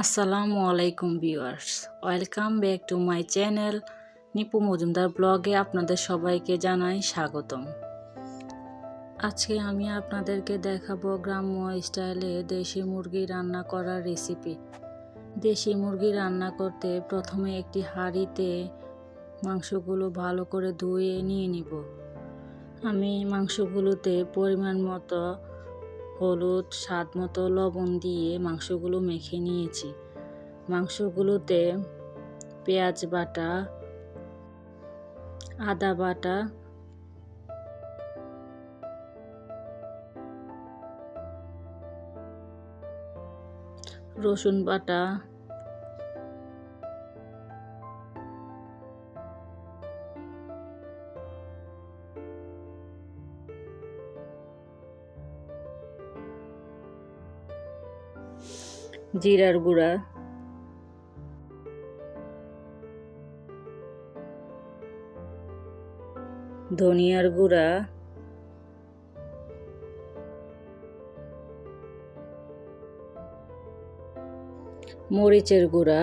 আসসালামু আলাইকুম viewers, welcome back to my channel Nipu Majumdar ব্লগে আপনাদের সবাইকে জানাই স্বাগতম। আজকে আমি আপনাদেরকে দেখাবো গ্রাম্য স্টাইলে দেশি মুরগি রান্না করার রেসিপি। দেশি মুরগি রান্না করতে প্রথমে একটি হাঁড়িতে মাংসগুলো ভালো করে ধুয়ে নিয়ে নিব। আমি মাংসগুলোতে পরিমাণ মতো হলুদ, স্বাদ মতো লবণ দিয়ে মাংসগুলো মেখে নিয়েছি। মাংসগুলোতে পেঁয়াজ বাটা, আদা বাটা, রসুন বাটা, জিরার গুঁড়া, ধনিয়ার গুঁড়া, মরিচের গুঁড়া,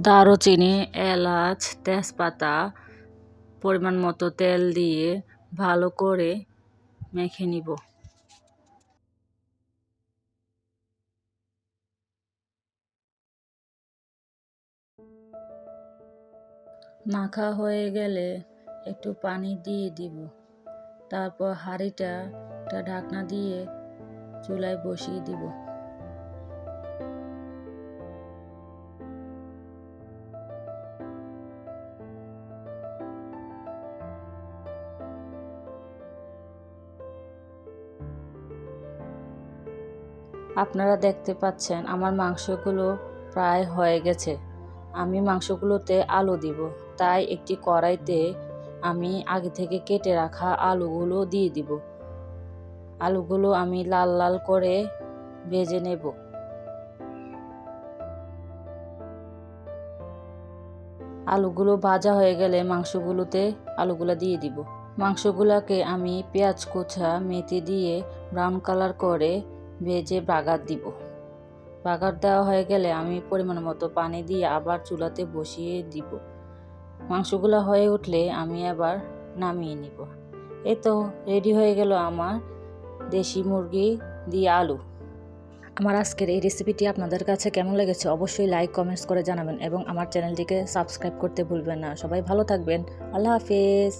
দারুচিনি, এলাচ, তেজপাতা, পরিমাণ মতো তেল দিয়ে ভালো করে মেখে নিব। মাখা হয়ে গেলে একটু পানি দিয়ে দিব। তারপর হাঁড়িটা ঢাকনা দিয়ে চুলায় বসিয়ে দিব। আপনারা দেখতে পাচ্ছেন আমার মাংসগুলো প্রায় হয়ে গেছে। আমি মাংসগুলোতে আলু দিব, তাই একটি কড়াইতে আমি আগে থেকে কেটে রাখা আলুগুলো দিয়ে দিব। আলুগুলো আমি লাল লাল করে ভেজে নেব। আলুগুলো ভাজা হয়ে গেলে মাংসগুলোতে আলুগুলো দিয়ে দিব। মাংসগুলোকে আমি পেঁয়াজ কুচা, মেথি দিয়ে ব্রাউন কালার করে ভেজে বাগার দিব। বাগার দেওয়া হয়ে গেলে আমি পরিমাণ মতো পানি দিয়ে আবার চুলাতে বসিয়ে দিব। মাংসগুলো হয়ে উঠলে আমি আবার নামিয়ে নিব। এই তো রেডি হয়ে গেল আমার দেশি মুরগি দিয়ে আলু। আমার আজকের এই রেসিপিটি আপনাদের কাছে কেমন লেগেছে অবশ্যই লাইক, কমেন্টস করে জানাবেন এবং আমার চ্যানেলটিকে সাবস্ক্রাইব করতে ভুলবেন না। সবাই ভালো থাকবেন। আল্লাহ হাফেজ।